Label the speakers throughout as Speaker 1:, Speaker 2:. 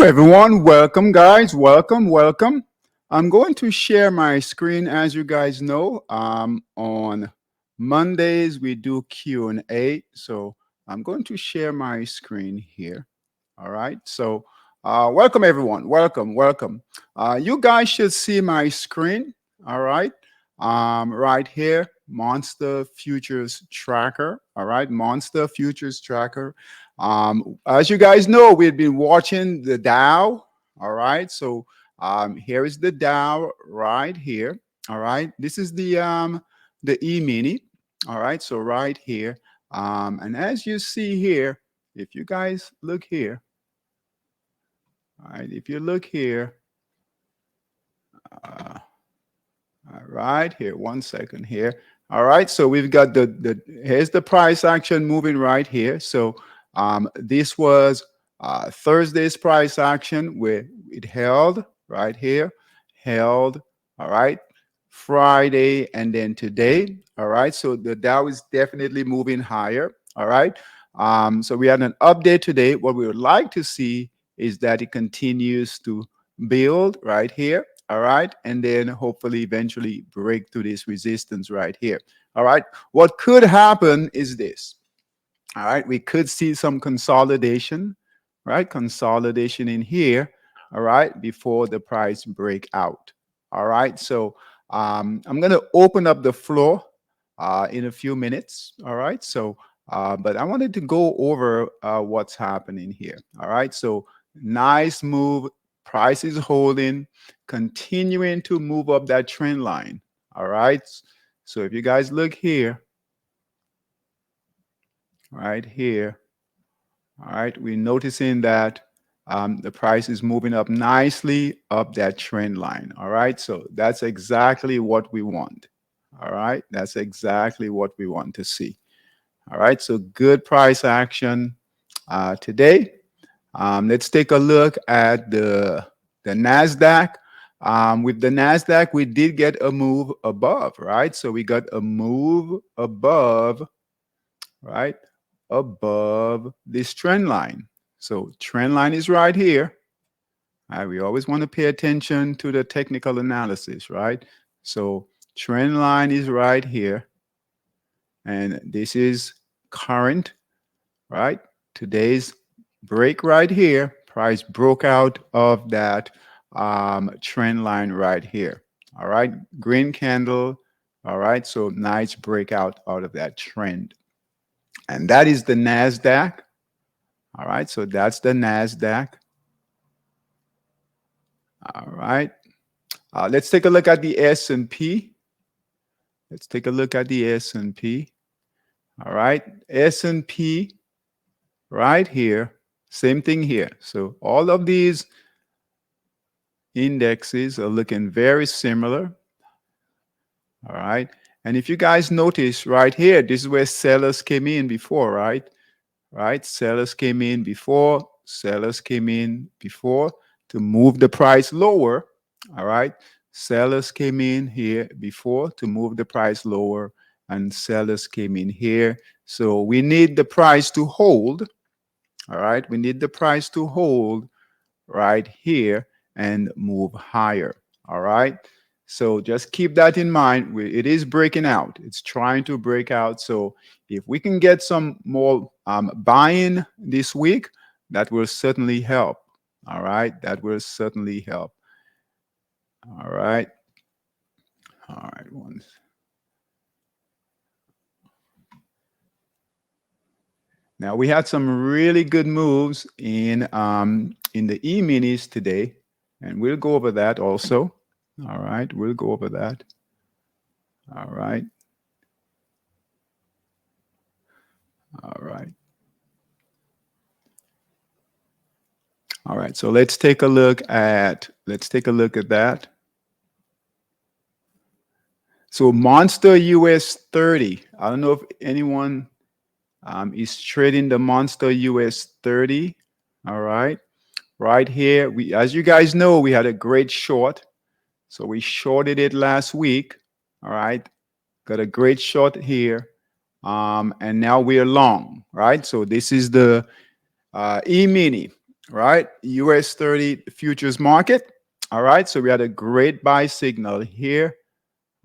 Speaker 1: everyone. Welcome, guys. Welcome. I'm going to share my screen. As you guys know, on Mondays we do Q&A. So I'm going to share my screen here. All right. So welcome, everyone. Welcome. You guys should see my screen. All right. Right here, Monster Futures Tracker. All right, Monster Futures Tracker. As you guys know, we've been watching the Dow. All right, so here is the Dow right here. All right, this is the E-mini. All right, so right here, and as you see here, if you guys look here, all right, if you look here, uh, all right, here, 1 second here. All right, so we've got here's the price action moving right here. So this was Thursday's price action where it held right here, held, all right, Friday, and then today. All right, so the Dow is definitely moving higher. All right, so we had an update today. What we would like to see is that it continues to build right here. All right, and then hopefully eventually break through this resistance right here. All right, what could happen is this. All right, we could see some consolidation, right? Consolidation in here, all right, before the price break out. All right, so I'm going to open up the floor in a few minutes. All right, so but I wanted to go over what's happening here. All right, so nice move, price is holding, continuing to move up that trend line. All right, so if you guys look here, right here, all right, we're noticing that the price is moving up nicely up that trend line. All right, so that's exactly what we want. All right, that's exactly what we want to see. All right, so good price action today. Let's take a look at the NASDAQ. With the NASDAQ, we did get a move above, right? So we got a move above, right? Above this trend line. So trend line is right here. Right? We always want to pay attention to the technical analysis, right? So trend line is right here. And this is current, right? Today's break right here. Price broke out of that trend line right here. All right. Green candle. All right. So nice breakout out of that trend. And that is the NASDAQ. All right, so that's the NASDAQ. All right, let's take a look at the S&P. Let's take a look at the S&P. All right, S&P right here, same thing here. So all of these indexes are looking very similar. All right, and if you guys notice right here, this is where sellers came in before, right? Right, sellers came in before, sellers came in before to move the price lower. All right, sellers came in here before to move the price lower, and sellers came in here. So we need the price to hold. All right, we need the price to hold right here and move higher. All right, so just keep that in mind. It is breaking out. It's trying to break out. So if we can get some more buy-in this week, that will certainly help. All right, that will certainly help. All right. All right. Now we had some really good moves in the E-minis today, and we'll go over that also. All right, we'll go over that. All right. All right. All right. So let's take a look at that. So Monster US 30. I don't know if anyone is trading the Monster US 30. All right. Right here, as you guys know, we had a great short. So we shorted it last week. All right. Got a great short here. And now we are long, right? So this is the E-mini. right? US 30 futures market. All right. So we had a great buy signal here.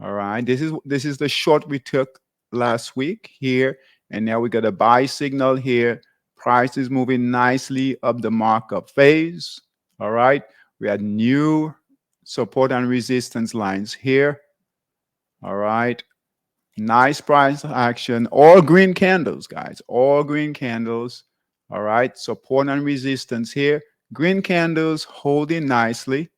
Speaker 1: All right. This is the short we took last week here. And now we got a buy signal here. Price is moving nicely up the markup phase. All right. We had new support and resistance lines here. All right. Nice price action. All green candles, guys. All green candles. All right. Support and resistance here. Green candles holding nicely.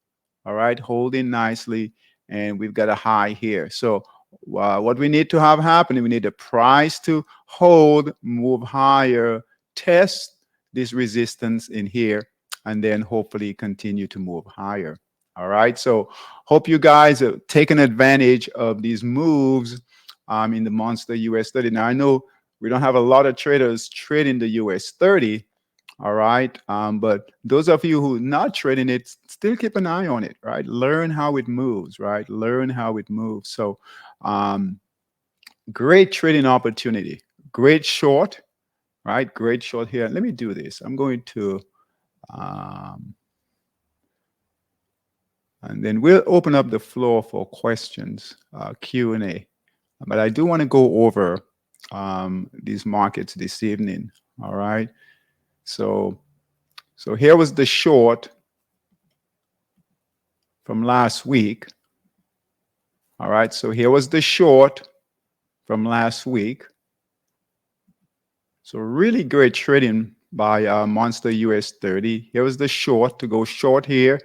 Speaker 1: All right. Holding nicely. And we've got a high here. So, what we need to have happening, we need the price to hold, move higher, test this resistance in here, and then hopefully continue to move higher. All right. So, hope you guys are taking advantage of these moves in the monster US 30. Now, I know we don't have a lot of traders trading the US 30, all right? But those of you who are not trading it, still keep an eye on it, right? Learn how it moves, right? Learn how it moves. So, um, great trading opportunity. Great short, right? Great short here. Let me do this. I'm going to, um, and then we'll open up the floor for questions, Q&A. But I do want to go over these markets this evening. All right. So here was the short from last week. All right. So here was the short from last week. So really great trading by Monster US 30. Here was the short to go short here,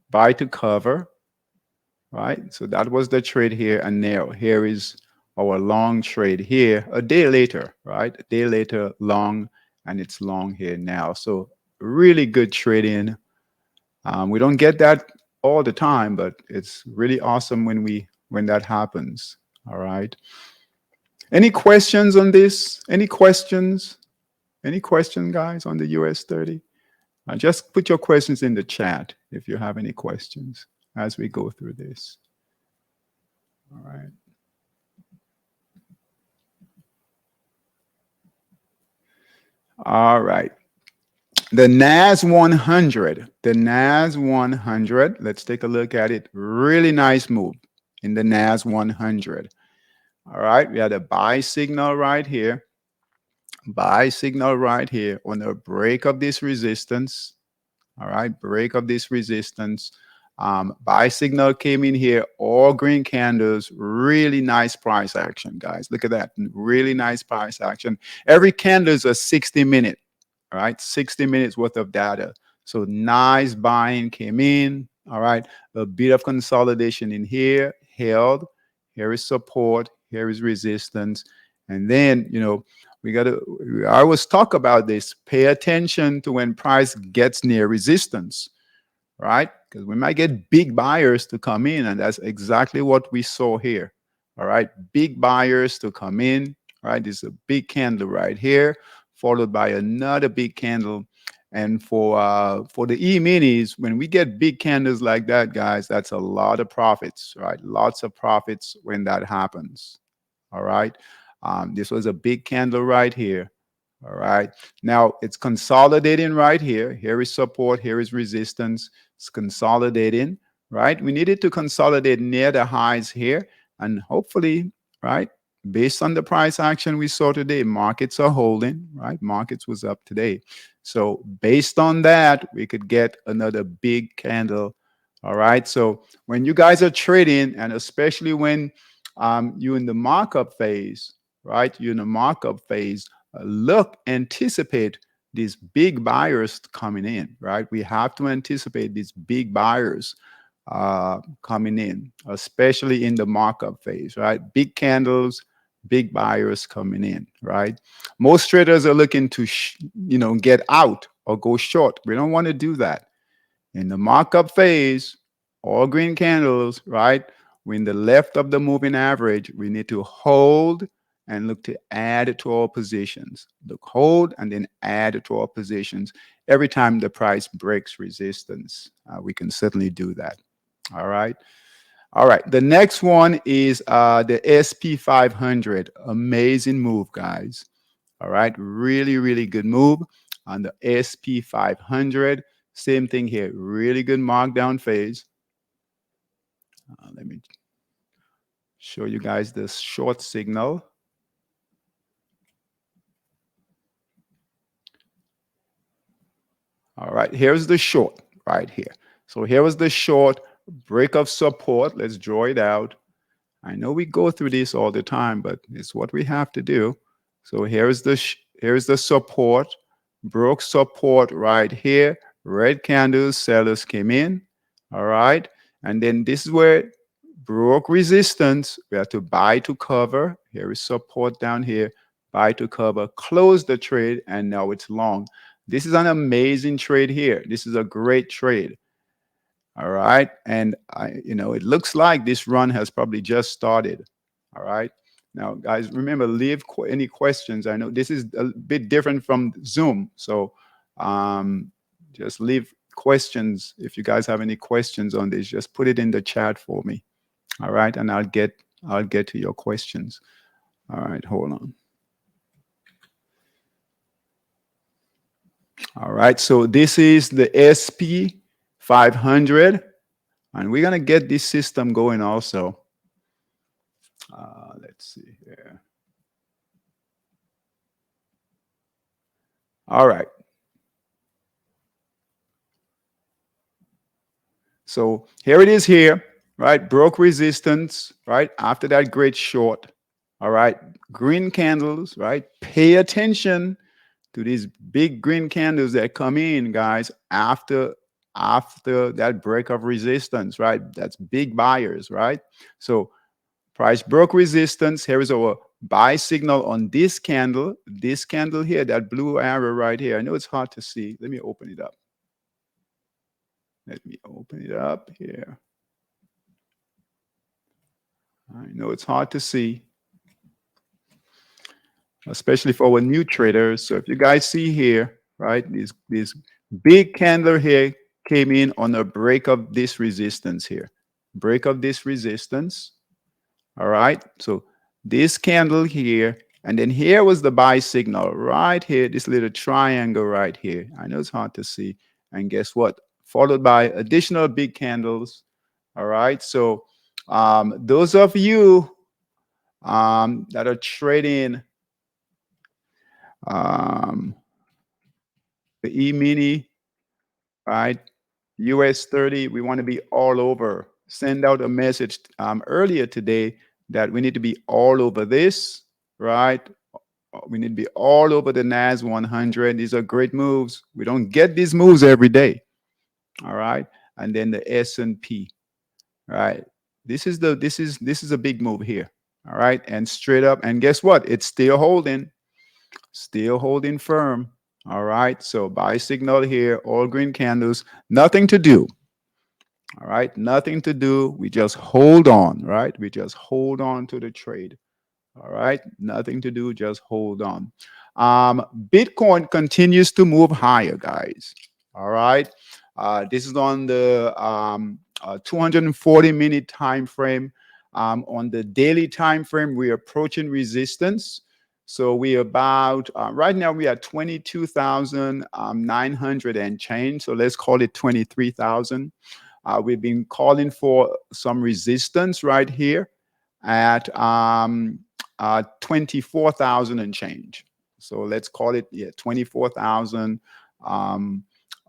Speaker 1: buy to cover. Right. So that was the trade here. And now here is our long trade here a day later, right? A day later, long, and it's long here now. So really good trading. We don't get that all the time, but it's really awesome when that happens. All right. Any questions on this? Any questions? Any question, guys, on the US 30? Just put your questions in the chat if you have any questions as we go through this. All right. All right. The NAS 100. The NAS 100. Let's take a look at it. Really nice move in the NAS 100. All right. We had a buy signal right here. Buy signal right here on the break of this resistance. All right. Break of this resistance. Buy signal came in here. All green candles. Really nice price action, guys. Look at that. Really nice price action. Every candle is a 60-minute. All right, 60 minutes worth of data. So nice buying came in. All right, a bit of consolidation in here, held. Here is support. Here is resistance. And then, we got to, I always talk about this. Pay attention to when price gets near resistance, right? Because we might get big buyers to come in, and that's exactly what we saw here. All right, big buyers to come in. Right, this is a big candle right here, followed by another big candle. And for the E-minis, when we get big candles like that, guys, that's a lot of profits, right? Lots of profits when that happens. All right, this was a big candle right here. All right. Now it's consolidating right here. Here is support. Here is resistance. It's consolidating, right? We needed to consolidate near the highs here. And hopefully, right, based on the price action we saw today, markets are holding, right? Markets was up today. So based on that, we could get another big candle. All right. So when you guys are trading, and especially when you're in the markup phase, right? You're in the markup phase, look, anticipate these big buyers coming in, right? We have to anticipate these big buyers coming in, especially in the markup phase, right? Big candles, big buyers coming in, right? Most traders are looking to, get out or go short. We don't want to do that. In the markup phase, all green candles, right? We're in the left of the moving average. We need to hold and look to add to our positions. Look, hold and then add to our positions. Every time the price breaks resistance, we can certainly do that. All right. All right. The next one is the SP 500. Amazing move, guys. All right. Really, really good move. On the SP 500, same thing here. Really good markdown phase. Let me show you guys the short signal. All right, here's the short right here. So here was the short break of support. Let's draw it out. I know we go through this all the time, but it's what we have to do. So here's the support, broke support right here. Red candles, sellers came in. All right, and then this is where broke resistance. We have to buy to cover. Here is support down here. Buy to cover, close the trade, and now it's long. This is an amazing trade here. This is a great trade. All right. And it looks like this run has probably just started. All right. Now, guys, remember, leave any questions. I know this is a bit different from Zoom. So just leave questions. If you guys have any questions on this, just put it in the chat for me. All right. And I'll get to your questions. All right. Hold on. All right. So this is the SP 500. And we're going to get this system going also. Let's see here. All right. So here it is here, right? Broke resistance, right? After that great short. All right. Green candles, right? Pay attention to these big green candles that come in, guys, after that break of resistance, right? That's big buyers, right? So price broke resistance. Here is our buy signal on this candle here, that blue arrow right here. I know it's hard to see. Let me open it up. Let me open it up here. I know it's hard to see, especially for our new traders. So if you guys see here, right, this big candle here came in on a break of this resistance here. Break of this resistance. All right. So this candle here, and then here was the buy signal right here, this little triangle right here. I know it's hard to see. And guess what? Followed by additional big candles. All right. So those of you that are trading the E-mini, right? US 30, we want to be all over. Send out a message earlier today that we need to be all over this, right? We need to be all over the NAS 100. These are great moves. We don't get these moves every day. All right. And then the S&P, right? This is a big move here. All right. And straight up. And guess what? It's still holding firm. All right. So buy signal here, all green candles, nothing to do. All right. Nothing to do. We just hold on, right? We just hold on to the trade. All right. Nothing to do. Just hold on. Bitcoin continues to move higher, guys. All right. This is on the 240-minute time frame. On the daily time frame, we're approaching resistance. So we about right now we are 22,900 and change. So let's call it 23,000. We've been calling for some resistance right here at 24,000 and change. So let's call it 24,000.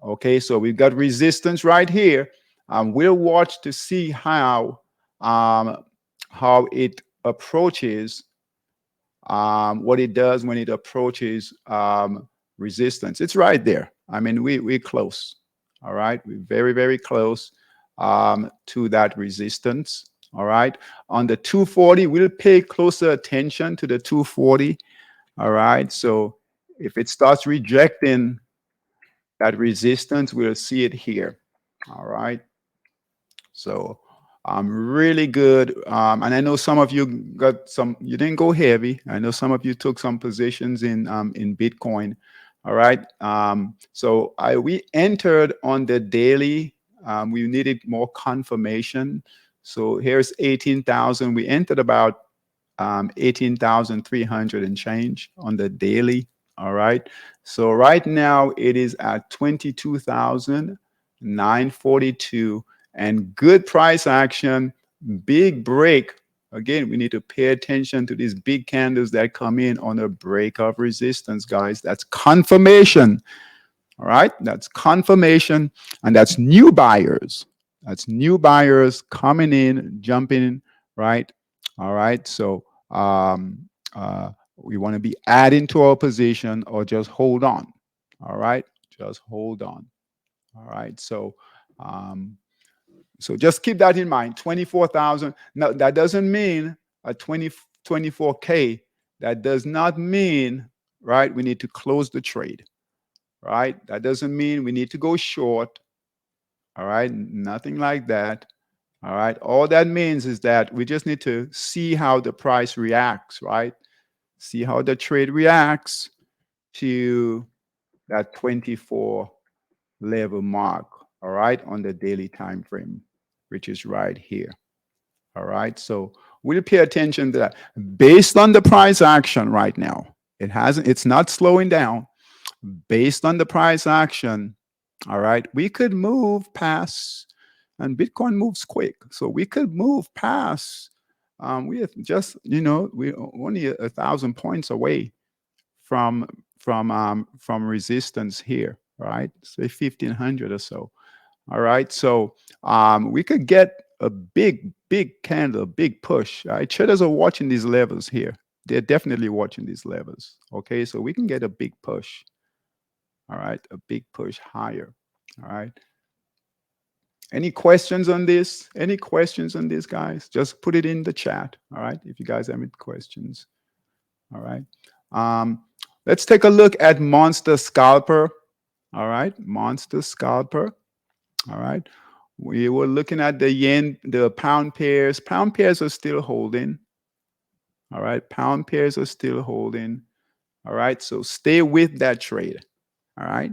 Speaker 1: Okay, so we've got resistance right here. We'll watch to see how it approaches. What it does when it approaches resistance. It's right there. I mean, we're close. All right, we're very, very close to that resistance. All right, on the 240, we'll pay closer attention to the 240. All right, so if it starts rejecting that resistance, we'll see it here. All right, so really good. And I know some of you you didn't go heavy. I know some of you took some positions in Bitcoin. All right. So we entered on the daily. We needed more confirmation. So here's 18,000. We entered about 18,300 and change on the daily. All right. So right now it is at 22,942 and good price action, big break. Again, we need to pay attention to these big candles that come in on a break of resistance, guys. That's confirmation. All right. That's confirmation. And that's new buyers. That's new buyers coming in, jumping, right? All right. So we want to be adding to our position or just hold on. All right. Just hold on. All right. Um, so just keep that in mind. 24,000. Now, that doesn't mean a 24K. That does not mean, right, we need to close the trade, right? That doesn't mean we need to go short. All right. Nothing like that. All right. All that means is that we just need to see how the price reacts, right? See how the trade reacts to that 24 level mark, all right, on the daily time frame, which is right here. All right. So we'll pay attention to that. Based on the price action right now, it's not slowing down. Based on the price action, all right, we could move past, and Bitcoin moves quick. So we could move past. We have just, we're only 1,000 points away from from resistance here, right? Say 1,500 or so. All right, so we could get a big candle, big push. Right? Traders are watching these levels here. They're definitely watching these levels. Okay, so we can get a big push. All right, a big push higher. All right. Any questions on this? Any questions on this, guys? Just put it in the chat. All right, if you guys have any questions. All right. Um, let's take a look at Monster Scalper. All right, Monster Scalper. All right. We were looking at the yen, the pound pairs. Pound pairs are still holding. All right. Pound pairs are still holding. All right. So stay with that trade. All right.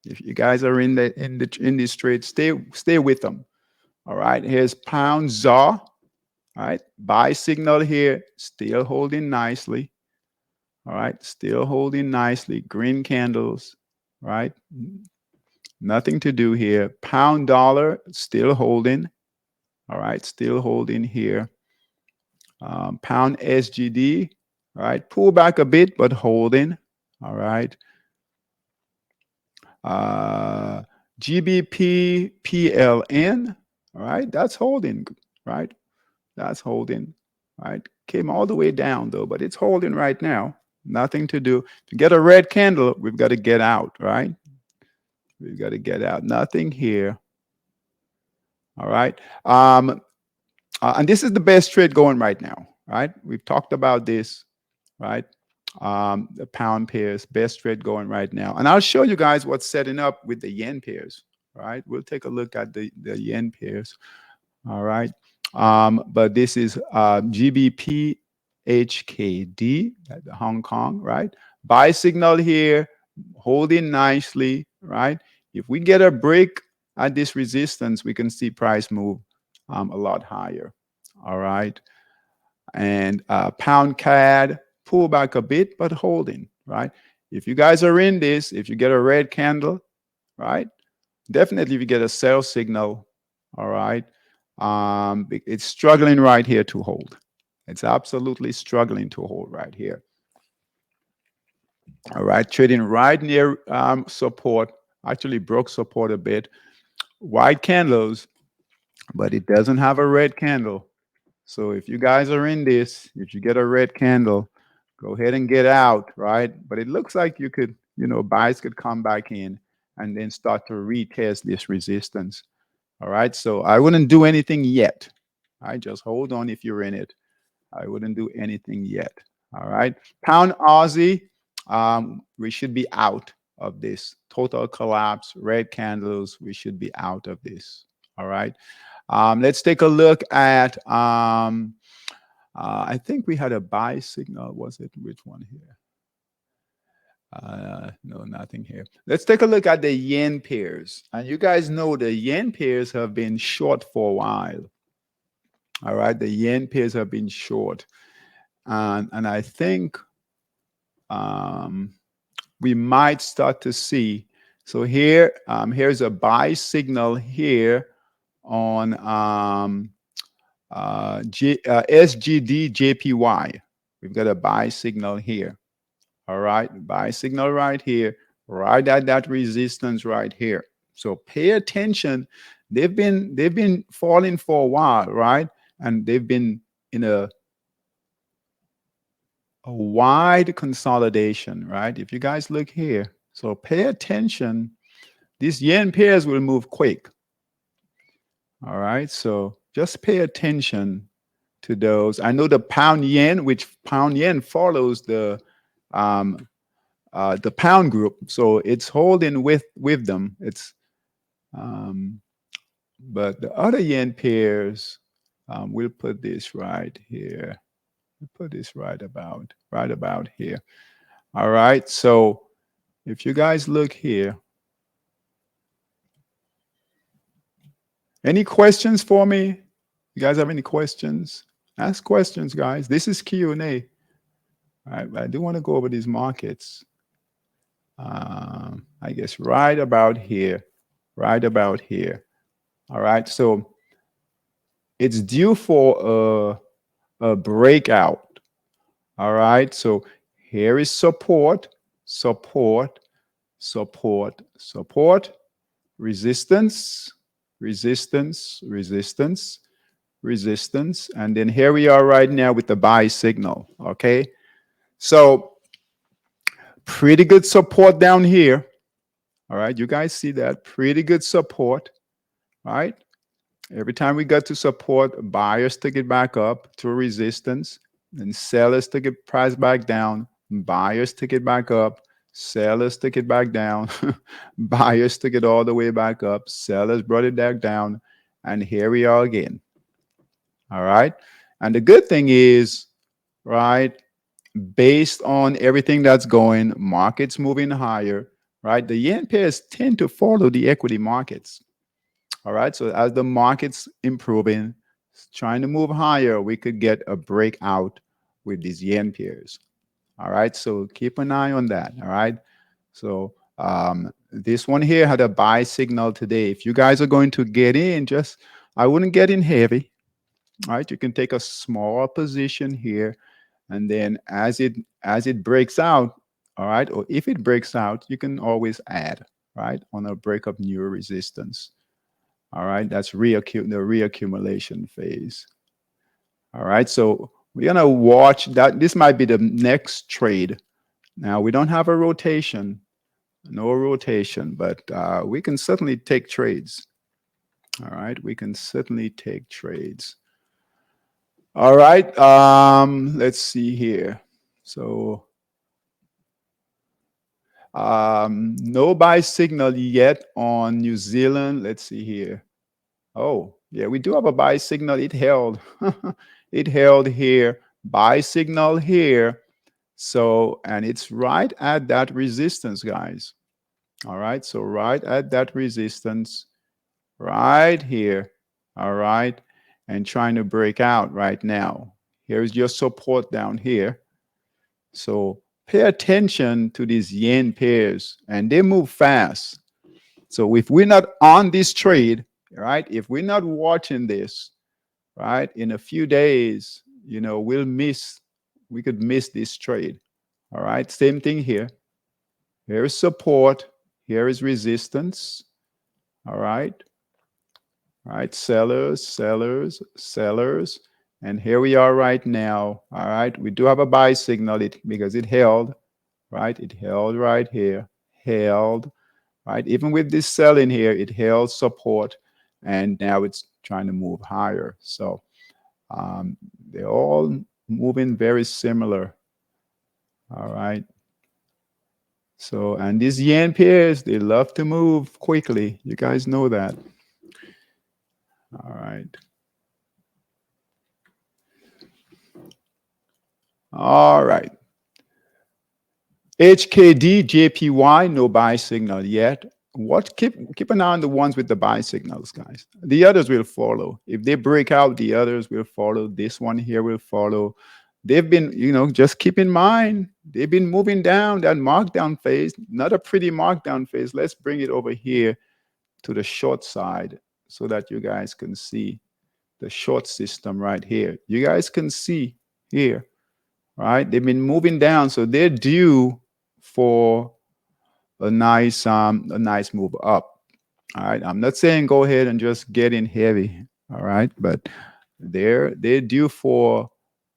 Speaker 1: If you guys are in this trade, stay with them. All right. Here's pound ZAR. All right. Buy signal here. Still holding nicely. All right. Still holding nicely. Green candles. Right. Nothing to do here. Pound dollar still holding. All right, still holding here. Pound SGD, all right, pull back a bit, but holding. All right. GBP PLN, all right, that's holding, right? That's holding, right? Came all the way down though, but it's holding right now. Nothing to do. To get a red candle, we've got to get out, right? We've got to get out. Nothing here. All right. And this is the best trade going right now, right? We've talked about this, right? The pound pairs, best trade going right now. And I'll show you guys what's setting up with the yen pairs, right? We'll take a look at the yen pairs, all right? But this is GBP HKD, at Hong Kong, right? Buy signal here, holding nicely, right? If we get a break at this resistance, we can see price move a lot higher, all right? And pound CAD, pull back a bit, but holding, right? If you guys are in this, if you get a red candle, right? Definitely if you get a sell signal, all right? It's struggling right here to hold. It's absolutely struggling to hold right here. All right, trading right near support, actually broke support a bit. White candles, but it doesn't have a red candle. So if you guys are in this, if you get a red candle, go ahead and get out, right? But it looks like you could, buys could come back in and then start to retest this resistance. All right. So I wouldn't do anything yet. I just hold on if you're in it. I wouldn't do anything yet. All right. Pound Aussie, we should be out of this. Total collapse, red candles, we should be out of this. All right. Let's take a look at, I think we had a buy signal. Was it? Which one here? No, nothing here. Let's take a look at the yen pairs. And you guys know the yen pairs have been short for a while. All right. The yen pairs have been short. And I think we might start to see. So here, here's a buy signal here on SGD JPY. We've got a buy signal here. All right, buy signal right here, right at that resistance right here. So pay attention. They've been falling for a while, right? And they've been in a wide consolidation, right? If you guys look here, so pay attention. These yen pairs will move quick. All right, so just pay attention to those. I know the pound yen, which pound yen follows um, the pound group, so it's holding with them. It's but the other yen pairs, we'll put this right here. We'll put this right about here. All right, so if you guys look here, any questions for me? You guys have any questions? Ask questions, guys. This is Q&A. All right, I do want to go over these markets. I guess right about here, right about here. All right, so it's due for a breakout. All right, so here is support, support, support, support, resistance, resistance, resistance, resistance, and then here we are right now with the buy signal. Okay, so pretty good support down here. All right, you guys see that? Pretty good support. All right, every time we got to support, buyers took it back up to a resistance, and sellers took it price back down. Buyers took it back up. Sellers took it back down. Buyers took it all the way back up. Sellers brought it back down. And here we are again. All right. And the good thing is, right, based on everything that's going, markets moving higher, right? The yen pairs tend to follow the equity markets. All right. So as the market's improving, trying to move higher, we could get a breakout with these yen pairs. All right. So keep an eye on that. All right. So this one here had a buy signal today. If you guys are going to get in, just I wouldn't get in heavy. All right. You can take a small position here, and then as it breaks out, all right, or if it breaks out, you can always add, right, on a break of new resistance. All right, that's the reaccumulation phase. All right, so we're gonna watch that. This might be the next trade. Now we don't have a rotation, no rotation, but we can certainly take trades. All right, we can certainly take trades. All right, let's see here. So no buy signal yet on New Zealand. Let's see here. Oh, yeah, we do have a buy signal. It held. It held here. Buy signal here. So, and it's right at that resistance, guys. All right, so right at that resistance, right here. All right, and trying to break out right now. Here's your support down here. So pay attention to these yen pairs, and they move fast. So if we're not on this trade, right, if we're not watching this, right, in a few days, we could miss this trade. All right, same thing here. Here is support, here is resistance. All right. All right, sellers, sellers, sellers. And here we are right now. All right, we do have a buy signal because it held, right? It held right here, held, right? Even with this selling here, it held support, and now it's trying to move higher. So they're all moving very similar. All right. So, and these yen pairs, they love to move quickly. You guys know that. All right. All right. HKD, JPY, no buy signal yet. Keep an eye on the ones with the buy signals, guys. The others will follow. If they break out, the others will follow. This one here will follow. they've been, just keep in mind, they've been moving down that markdown phase, not a pretty markdown phase. Let's bring it over here to the short side so that you guys can see the short system right here. You guys can see here, right? They've been moving down, so they're due for a nice move up. All right. I'm not saying go ahead and just get in heavy. All right, but they're due for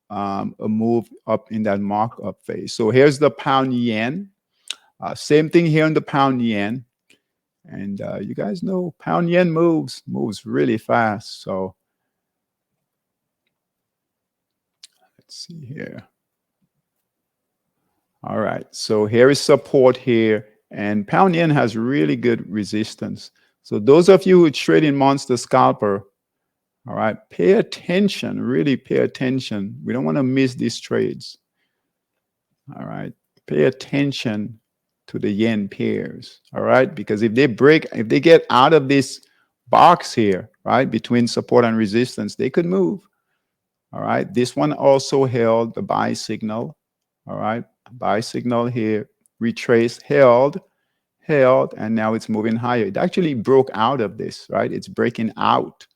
Speaker 1: a move up in that markup phase. So here's the pound yen. Same thing here in the pound yen. And you guys know pound yen moves really fast. So let's see here. All right. So here is support here. And pound yen has really good resistance. So those of you who trade in Monster Scalper, all right, pay attention, really pay attention. We don't want to miss these trades. All right. Pay attention to the yen pairs. All right. Because if they get out of this box here, right, between support and resistance, they could move. All right. This one also held the buy signal. All right. Buy signal here, retraced, held, and now it's moving higher. It actually broke out of this, right? It's breaking out.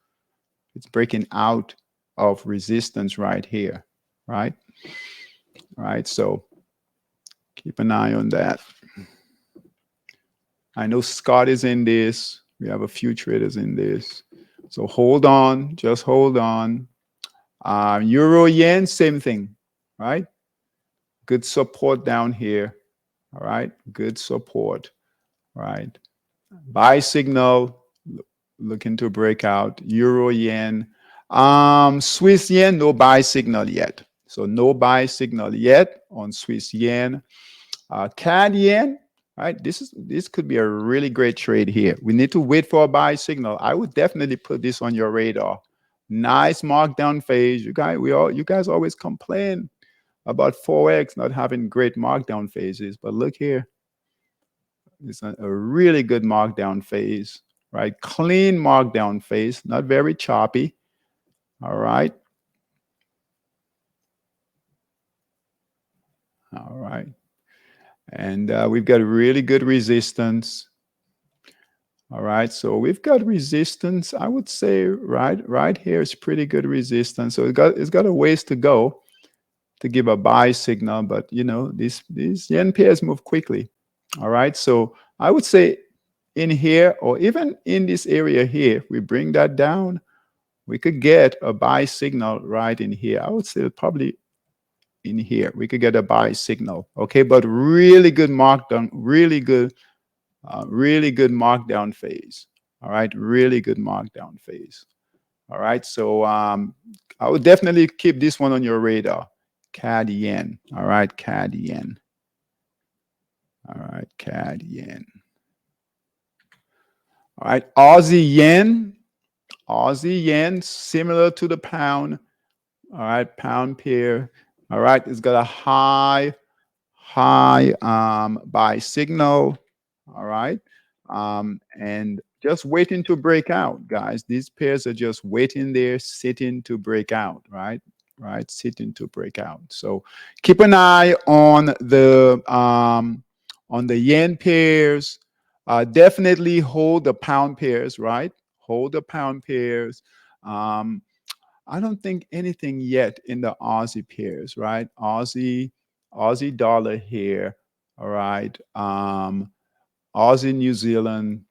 Speaker 1: It's breaking out of resistance right here, right? All right. So keep an eye on that. I know Scott is in this. We have a few traders in this. So hold on, just hold on. Euro yen, same thing, right? Good support down here. All right, good support, right? Buy signal, looking to break out. Euro yen, Swiss yen, no buy signal yet. So no buy signal yet on Swiss yen. CAD yen, right? This could be a really great trade here. We need to wait for a buy signal. I would definitely put this on your radar. Nice markdown phase. You guys always complain about Forex not having great markdown phases, but look here. It's a really good markdown phase, right? Clean markdown phase, not very choppy. All right. All right. And we've got really good resistance. All right, so we've got resistance. I would say right here is pretty good resistance. So it's got a ways to go to give a buy signal, but these yen pairs move quickly. All right, so I would say in here or even in this area here, we bring that down, we could get a buy signal right in here. I would say probably in here we could get a buy signal. Okay, but really good markdown, really good markdown phase. All right, really good markdown phase. All right, so I would definitely keep this one on your radar. CAD yen. All right, CAD yen. All right, CAD yen. All right, Aussie yen. Aussie yen, similar to the pound. All right, pound pair. All right, it's got a high buy signal. All right. And just waiting to break out, guys. These pairs are just waiting there, sitting to break out, right? Right, sitting to break out. So keep an eye on the yen pairs. Definitely hold the pound pairs, right? Hold the pound pairs. Um, I don't think anything yet in the Aussie pairs, right? Aussie dollar here, all right. Aussie New Zealand,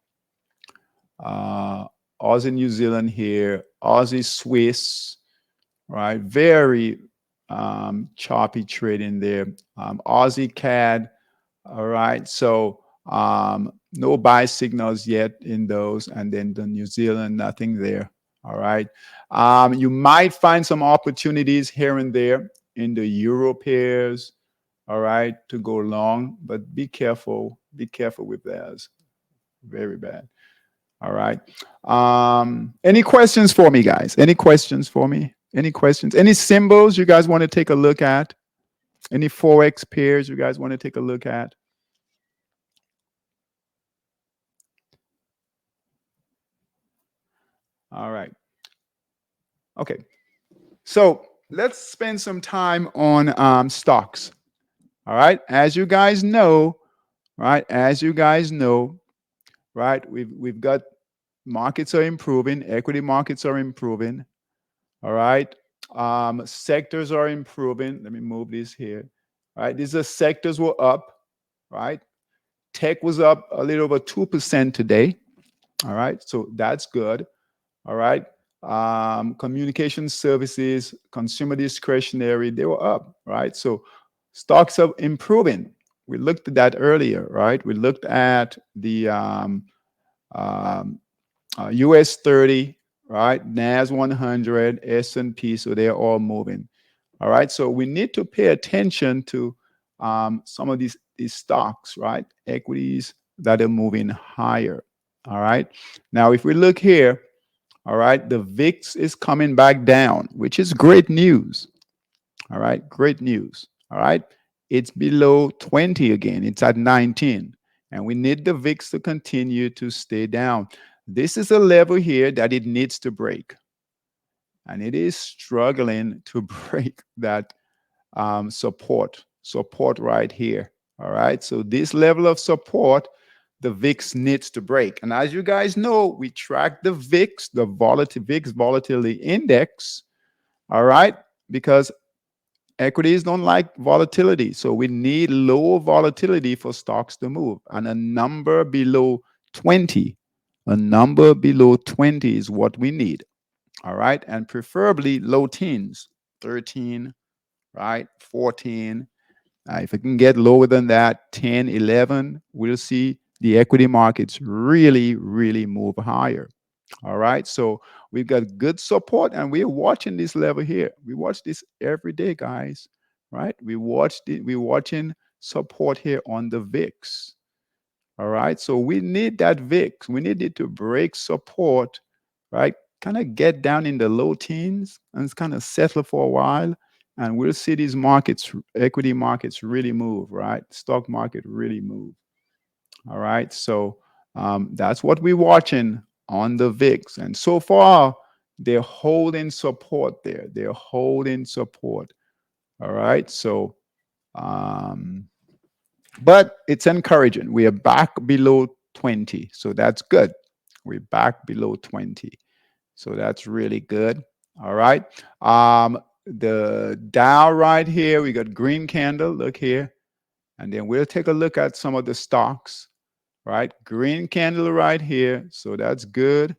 Speaker 1: uh, Aussie New Zealand here, Aussie Swiss, right? Very choppy trading there. Aussie CAD, all right. So no buy signals yet in those, and then the New Zealand, nothing there. All right. You might find some opportunities here and there in the Euro pairs, all right, to go long, but be careful. Be careful with those. Very bad. All right. Any questions for me, guys? Any questions for me? Any questions? Any symbols you guys want to take a look at? Any Forex pairs you guys want to take a look at? All right. Okay. So let's spend some time on stocks. All right, as you guys know, right? As you guys know, right? We've got markets are improving, equity markets are improving. All right, sectors are improving. Let me move this here. All right, these are sectors were up. Right, tech was up a little over 2% today. All right, so that's good. All right. Communication services, consumer discretionary, they were up, right? So stocks are improving. We looked at that earlier, right? We looked at the um, US 30, right? NAS 100, S&P, so they're all moving. All right. So we need to pay attention to some of these stocks, right? Equities that are moving higher. All right. Now, if we look here, all right, the VIX is coming back down, which is great news. All right, great news. All right, it's below 20 again, it's at 19, and we need the VIX to continue to stay down. This is a level here that it needs to break, and it is struggling to break that support right here. All right, so this level of support, the VIX needs to break. And as you guys know, we track the VIX, the VIX volatility index. All right, because equities don't like volatility, so we need low volatility for stocks to move. And a number below 20, a number below 20 is what we need. All right, and preferably low teens, 13, right, 14. If it can get lower than that, 10, 11, we'll see the equity markets really, really move higher. All right. So we've got good support, and we're watching this level here. We watch this every day, guys. Right? We're watching support here on the VIX. All right. So we need that VIX. We need it to break support, right? Kind of get down in the low teens and kind of settle for a while. And we'll see these markets, equity markets really move, right? Stock market really move. All right. So that's what we're watching on the VIX. And so far, they're holding support there. They're holding support. All right. So, um, but it's encouraging. We are back below 20. So that's good. We're back below 20. So that's really good. All right. The Dow right here, we got green candle. Look here. And then we'll take a look at some of the stocks, right? Green candle right here. So that's good.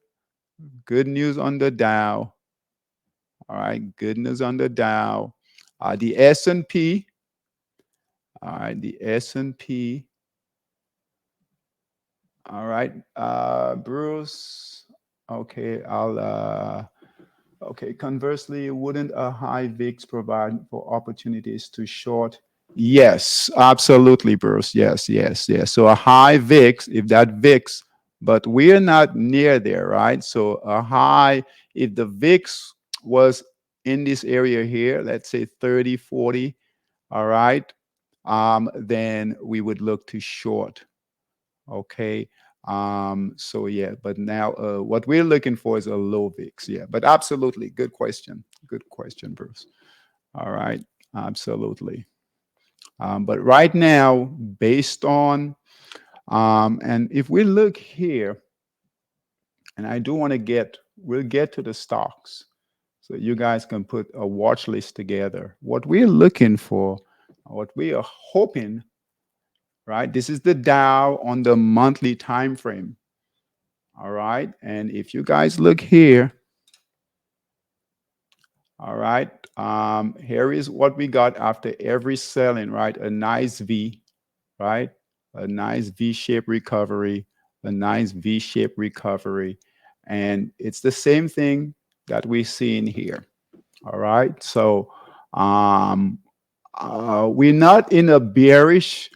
Speaker 1: Good news on the Dow. All right. Good news on the Dow. The S&P. All right. The S&P. All right. Bruce. Okay. Okay. Conversely, wouldn't a high VIX provide for opportunities to short? Yes, absolutely, Bruce. Yes, yes, yes. So a high VIX, if that VIX, but we're not near there, right? So a high, if the VIX was in this area here, let's say 30, 40, all right, then we would look to short. Okay. So yeah, but now what we're looking for is a low VIX. Yeah, but absolutely. Good question. Good question, Bruce. All right. Absolutely. But right now, based on, and if we look here, and I do want to we'll get to the stocks. So you guys can put a watch list together. What we're looking for, what we are hoping, right? This is the Dow on the monthly time frame. All right. And if you guys look here, all right, here is what we got after every selling, right? A nice V, right? A nice V-shaped recovery, a nice V-shaped recovery. And it's the same thing that we see in here. All right. So we're not in a bearish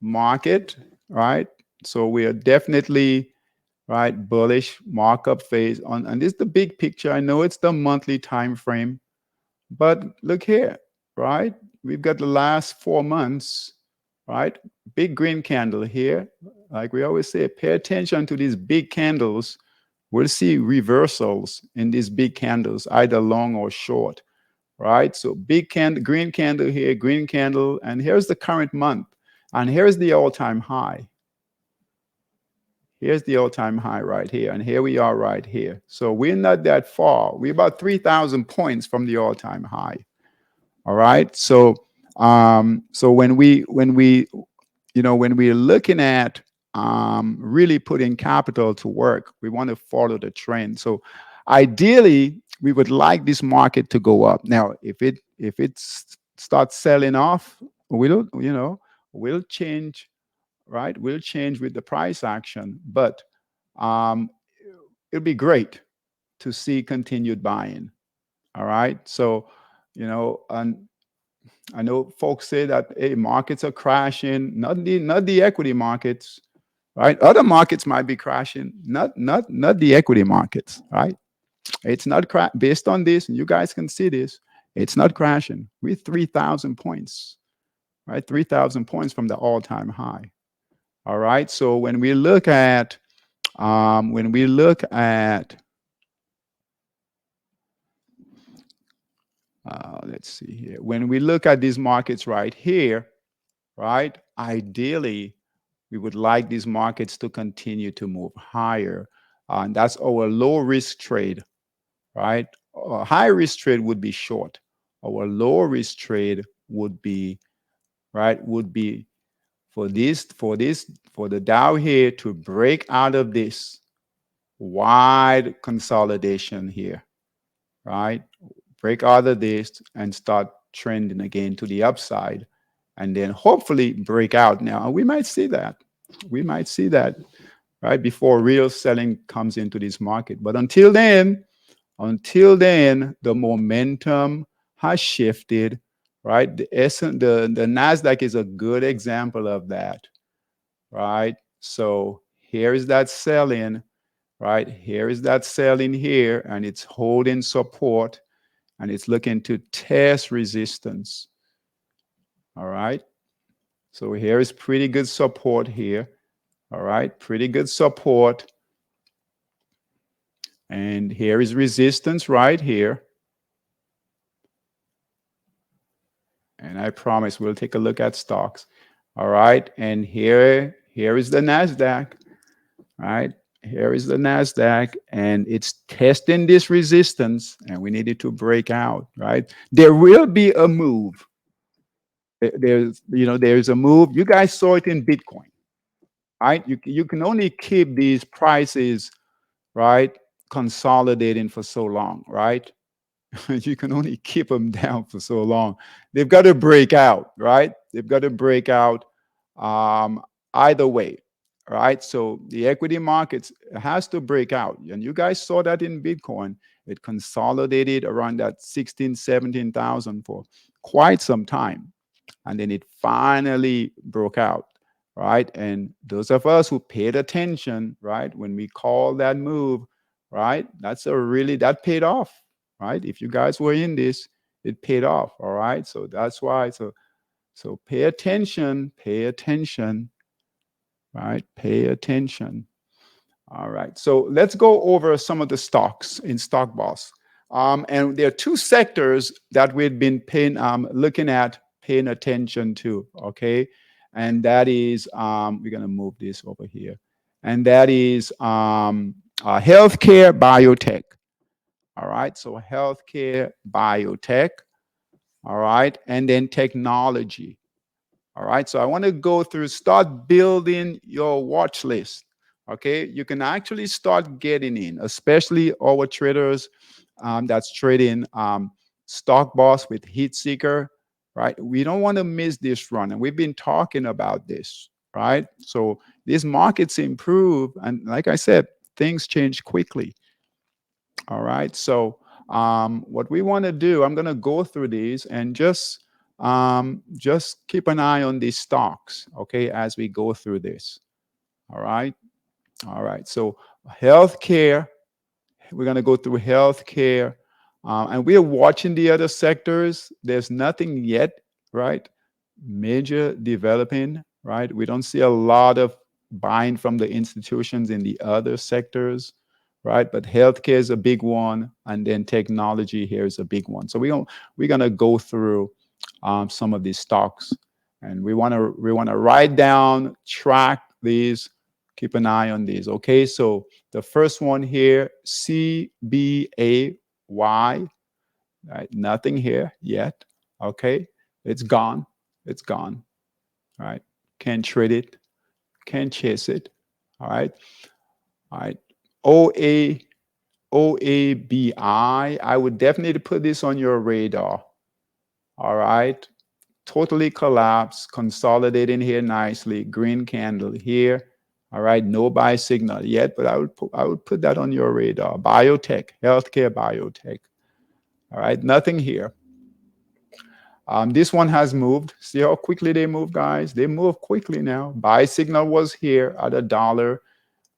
Speaker 1: market, right? So we are definitely right bullish markup phase on, and this is the big picture. I know it's the monthly time frame, but look here, right? We've got the last 4 months, right? Big green candle here. Like we always say, pay attention to these big candles. We'll see reversals in these big candles, either long or short. right? So big candle, green candle here, green candle, and here's the current month, and here's the all-time high. Here's the all-time high right here, and here we are right here. So we're not that far. We're about 3,000 points from the all-time high. All right. So when we're looking at really putting capital to work, we want to follow the trend. So ideally, we would like this market to go up. Now, if it starts selling off, we'll change, right? We'll change with the price action, but um, it'll be great to see continued buying. All right. So, and I know folks say that hey, markets are crashing, not the equity markets, right? Other markets might be crashing, not the equity markets, right? It's not based on this, and you guys can see this. It's not crashing. We're 3,000 points, right? 3,000 points from the all-time high. All right. So when we look at let's see here. When we look at these markets right here, right? Ideally, we would like these markets to continue to move higher. And that's our low risk trade, right? A high risk trade would be short. Our low risk trade would be, right, would be for the Dow here to break out of this wide consolidation here, right? Break out of this and start trending again to the upside, and then hopefully break out. Now we might see that. We might see that right before real selling comes into this market. But until then, the momentum has shifted, right? The Nasdaq is a good example of that, right? So here is that selling, right? Here is that selling here, and it's holding support, and it's looking to test resistance. All right. So here is pretty good support here. All right. Pretty good support. And here is resistance right here. And I promise we'll take a look at stocks. All right. And here is the NASDAQ. Right. Here is the NASDAQ, and it's testing this resistance, and we need it to break out. Right. There will be a move. There's a move. You guys saw it in Bitcoin, right? You can only keep these prices, right, consolidating for so long, right? You can only keep them down for so long. They've got to break out, right? They've got to break out um, either way, right? So the equity markets has to break out. And you guys saw that in Bitcoin. It consolidated around that 16, 17,000 for quite some time. And then it finally broke out, right? And those of us who paid attention, right, when we called that move, right, that paid off, right? If you guys were in this, it paid off, all right? So that's why, so pay attention, right? Pay attention. All right. So let's go over some of the stocks in Stock Boss. And there are two sectors that we've been looking at, paying attention to. Okay. And that is, we're going to move this over here. And that is healthcare, biotech. All right. So healthcare, biotech. All right. And then technology. All right. So I want to go through, start building your watch list. Okay. You can actually start getting in, especially our traders that's trading Stock Boss with Heat Seeker. Right. We don't want to miss this run. And we've been talking about this. Right. So these markets improve. And like I said, things change quickly. All right. So what we want to do, I'm going to go through these and just keep an eye on these stocks, okay, as we go through this. All right. All right. So healthcare, we're going to go through healthcare, and we are watching the other sectors. There's nothing yet, right? Major developing, right? We don't see a lot of buying from the institutions in the other sectors, right? But healthcare is a big one, and then technology here is a big one. So we're gonna go through some of these stocks, and we wanna write down, track these, keep an eye on these. Okay, so the first one here, CBAY, right? Nothing here yet. Okay, it's gone. It's gone. All right, can't trade it, can't chase it. All right, all right. OA OABI, I would definitely put this on your radar. All right. Totally collapsed, consolidating here nicely. Green candle here. All right. No buy signal yet, but I would put that on your radar. Biotech, healthcare biotech. All right. Nothing here. This one has moved. See how quickly they move, guys? They move quickly now. Buy signal was here at a dollar,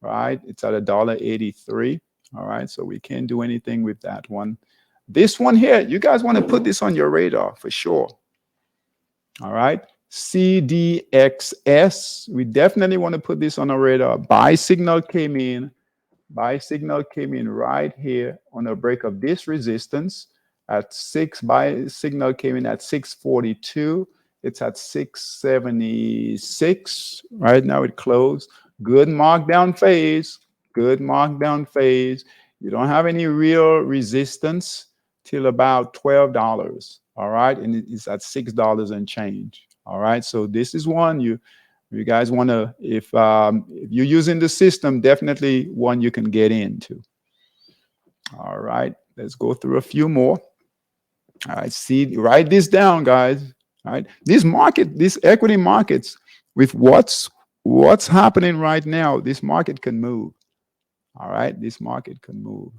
Speaker 1: right? It's at $1.83. All right, so we can't do anything with that one. This one here, you guys want to put this on your radar for sure. All right, CDXS, we definitely want to put this on our radar. Buy signal came in. Buy signal came in right here on a break of this resistance at 6. Buy signal came in at 642. It's at 676. Right now it closed. Good markdown phase. Good markdown phase. You don't have any real resistance till about $12. All right. And it's at $6 and change. All right. So this is one you guys want to, if you're using the system, definitely one you can get into. All right, let's go through a few more. All right, see, write this down, guys. All right, these equity markets, with what's happening right now, this market can move. All right, this market can move.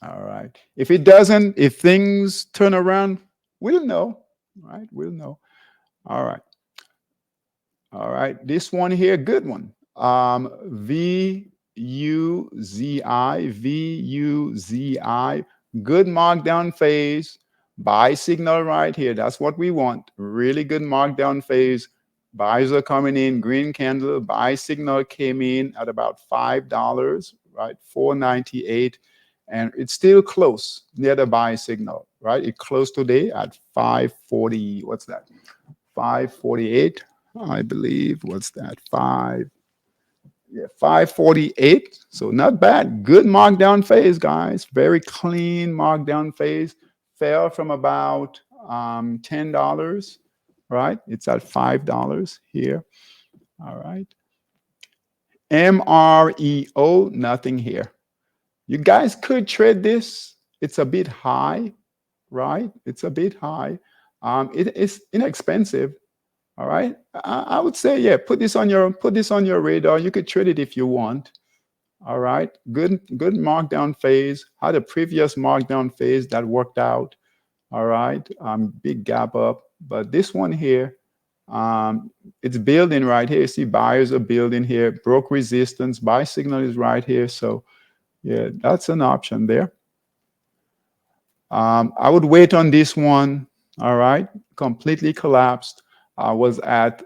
Speaker 1: All right, if it doesn't, if things turn around, we'll know. All right, we'll know. All right. All right, this one here, good one. VUZI, good markdown phase. Buy signal right here. That's what we want. Really good markdown phase. Buys are coming in. Green candle. Buy signal came in at about $5, right? 4.98, and it's still close near the buy signal, right? It closed today at 540. What's that? 548. I believe. What's that? 548. So not bad. Good markdown phase, guys. Very clean markdown phase. Fell from about $10, right? It's at $5 here. All right. MREO, nothing here. You guys could trade this. It's a bit high, right? It's a bit high. It's inexpensive. All right. I would say, yeah, put this on your radar. You could trade it if you want. All right. Good markdown phase. Had a previous markdown phase that worked out. All right. Big gap up. But this one here, it's building right here. See, buyers are building here. Broke resistance. Buy signal is right here. So yeah, that's an option there. I would wait on this one. All right. Completely collapsed. Was at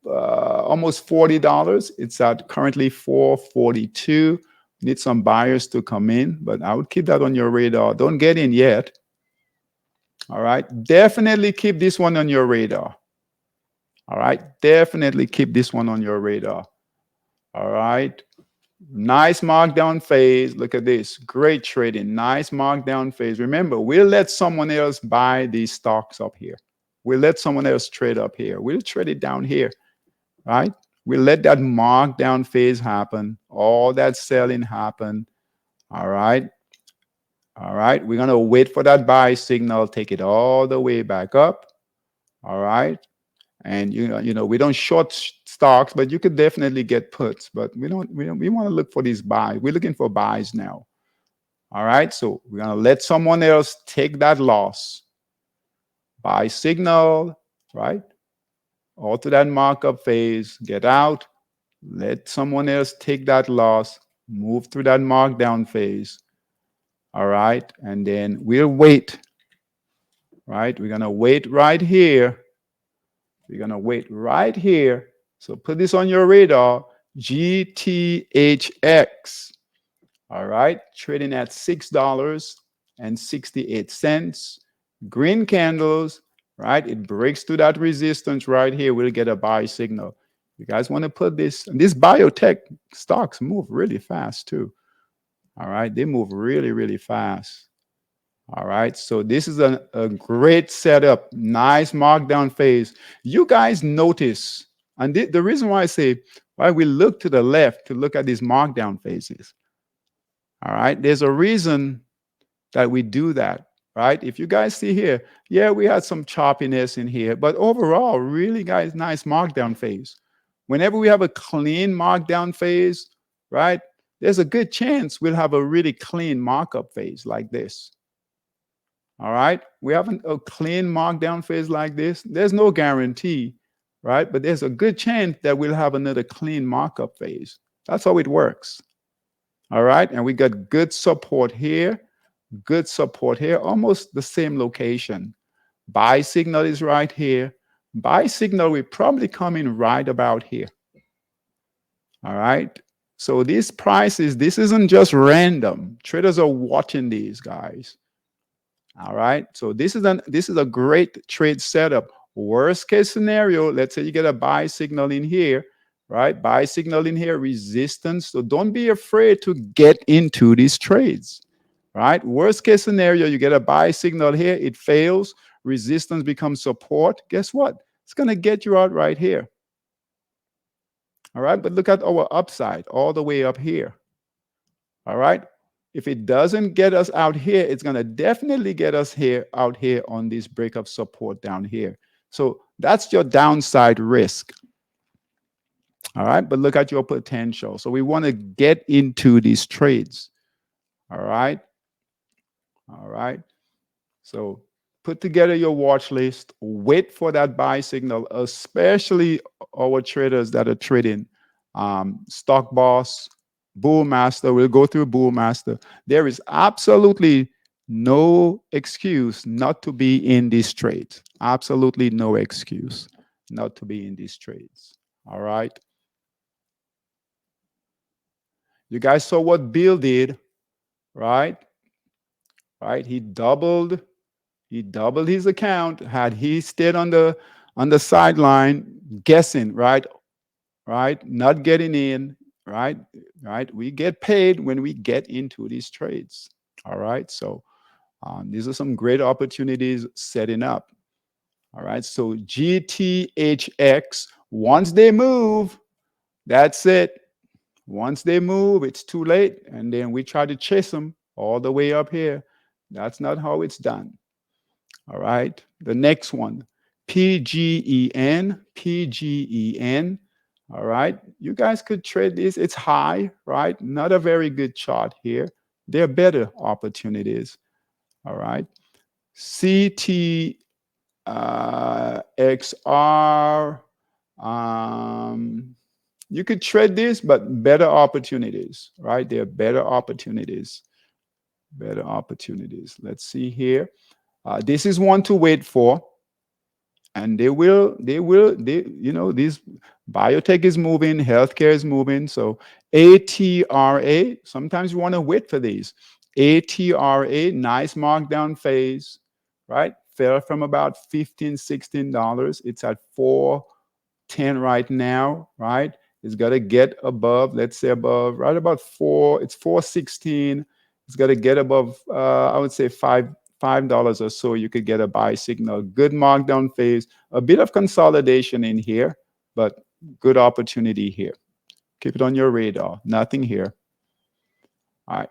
Speaker 1: almost $40. It's at currently 442. Need some buyers to come in, but I would keep that on your radar. Don't get in yet. All right. Definitely keep this one on your radar. All right. Definitely keep this one on your radar. All right. Nice markdown phase. Look at this. Great trading. Nice markdown phase. Remember, we'll let someone else buy these stocks up here. We'll let someone else trade up here. We'll trade it down here, right? We'll let that markdown phase happen. All that selling happen. All right. All right. We're going to wait for that buy signal. Take it all the way back up. All right. And we don't short stocks, but you could definitely get puts. But we want to look for these buys. We're looking for buys now. All right. So we're gonna let someone else take that loss. Buy signal, right? All to that markup phase. Get out. Let someone else take that loss. Move through that markdown phase. All right. And then we'll wait. Right. We're gonna wait right here. We're going to wait right here. So put this on your radar. GTHX. All right, trading at $6.68. Green candles, right? It breaks through that resistance right here. We'll get a buy signal. You guys want to put this, and these biotech stocks move really fast too. All right, they move really, really fast. All right, so this is a great setup, nice markdown phase. You guys notice, and the reason why I say why we look to the left to look at these markdown phases. All right, there's a reason that we do that, right? If you guys see here, yeah, we had some choppiness in here, but overall, really, guys, nice markdown phase. Whenever we have a clean markdown phase, right, there's a good chance we'll have a really clean markup phase like this. All right, we have a clean markdown phase like this. There's no guarantee, right? But there's a good chance that we'll have another clean markup phase. That's how it works. All right, and we got good support here, almost the same location. Buy signal is right here. Buy signal will probably come in right about here. All right. So these prices, this isn't just random. Traders are watching these guys. All right. So this is a great trade setup. Worst case scenario, let's say you get a buy signal in here, right? Buy signal in here, resistance. So don't be afraid to get into these trades, right? Worst case scenario, you get a buy signal here, it fails, resistance becomes support. Guess what? It's going to get you out right here. All right. But look at our upside all the way up here. All right. If it doesn't get us out here, it's going to definitely get us here out here on this break of support down here. So that's your downside risk. All right. But look at your potential. So we want to get into these trades. All right. All right. So put together your watch list, wait for that buy signal, especially our traders that are trading Stock Boss, Bull Master. We'll go through Bull Master. There is absolutely no excuse not to be in these trades. Absolutely no excuse not to be in these trades. All right. You guys saw what Bill did, right? Right. He doubled his account. Had he stayed on the sideline, guessing, right, right, not getting in, right, right. We get paid when we get into these trades. All right. So these are some great opportunities setting up. All right. So GTHX, once they move, that's it. Once they move, it's too late, and then we try to chase them all the way up here. That's not how it's done. All right. The next one, PGEN, PGEN. All right. You guys could trade this. It's high, right? Not a very good chart here. There are better opportunities. All right. CTXR. You could trade this, but better opportunities, right? There are better opportunities. Better opportunities. Let's see here. This is one to wait for, and this biotech is moving, healthcare is moving. So ATRA, sometimes you want to wait for these. ATRA, nice markdown phase, right? Fell from about $15, $16. It's at 410 right now, right? It's got to get above, let's say above, right about four. It's 416. It's got to get above, I would say $5 or so. You could get a buy signal. Good markdown phase. A bit of consolidation in here, but good opportunity here. Keep it on your radar. Nothing here. All right.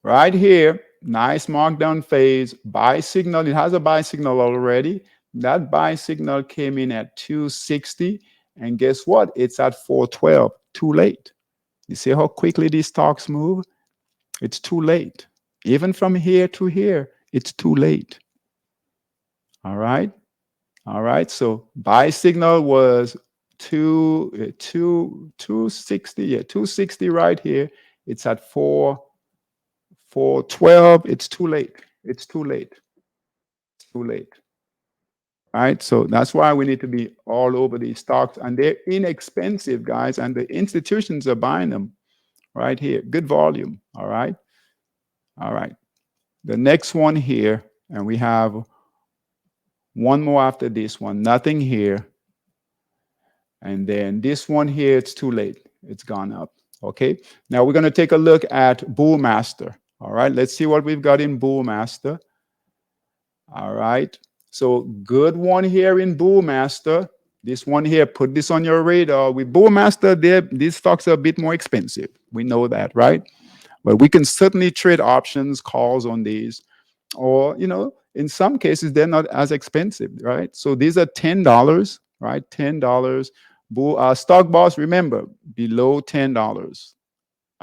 Speaker 1: Right here, nice markdown phase. Buy signal. It has a buy signal already. That buy signal came in at 260. And guess what? It's at 412. Too late. You see how quickly these stocks move? It's too late. Even from here to here, it's too late. All right. All right. So buy signal was 260. Yeah, 260 right here. It's at 412. It's too late. It's too late. It's too late. Right. So that's why we need to be all over these stocks. And they're inexpensive, guys. And the institutions are buying them. right here. Good volume. All right. All right. The next one here, and we have one more after this one. Nothing here. And then this one here, it's too late. It's gone up. Okay. Now we're going to take a look at Bullmaster. All right. Let's see what we've got in Bullmaster. All right. So good one here in Bullmaster. This one here, put this on your radar. With Bullmaster, these stocks are a bit more expensive. We know that, right? But we can certainly trade options, calls on these. Or, in some cases, they're not as expensive, right? So these are $10, right? $10. Stock boss, remember, below $10. All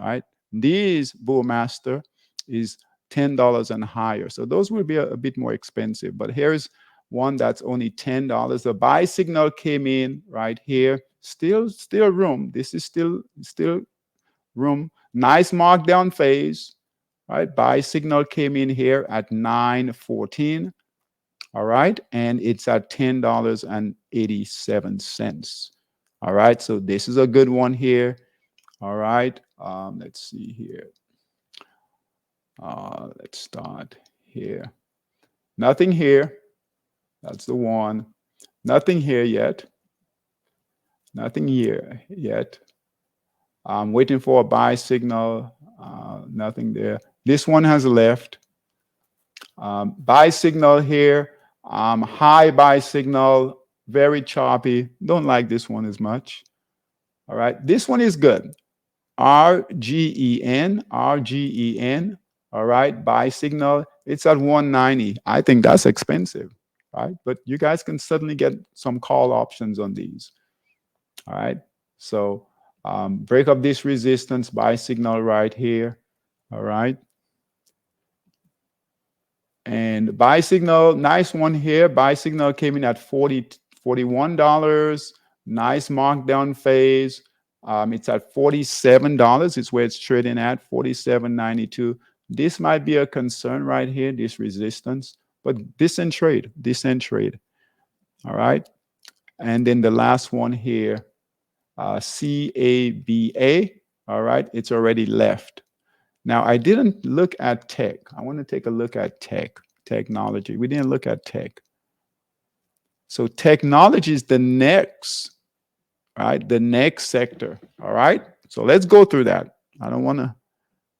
Speaker 1: right. These Bullmaster is $10 and higher. So those will be a bit more expensive. But here's one that's only $10. The buy signal came in right here. Still room. This is still room. Nice markdown phase. Right. Buy signal came in here at 9:14. All right. And it's at $10.87. All right. So this is a good one here. All right. Let's see here. Let's start here. Nothing here. That's the one. Nothing here yet. Nothing here yet. I'm waiting for a buy signal. Nothing there. This one has left. Buy signal here. High buy signal. Very choppy. Don't like this one as much. All right. This one is good. RGEN. All right. Buy signal. It's at 190. I think that's expensive. Right. But you guys can certainly get some call options on these. All right. So break up this resistance, buy signal right here. All right. And buy signal, nice one here. Buy signal came in at $41. Nice markdown phase. It's at $47. It's where it's trading at, $47.92. This might be a concern right here, this resistance, but decent trade. All right. And then the last one here, CABA. All right. It's already left. Now, I didn't look at tech. I want to take a look at technology. We didn't look at tech. So technology is the next, right? The next sector. All right. So let's go through that. I don't want to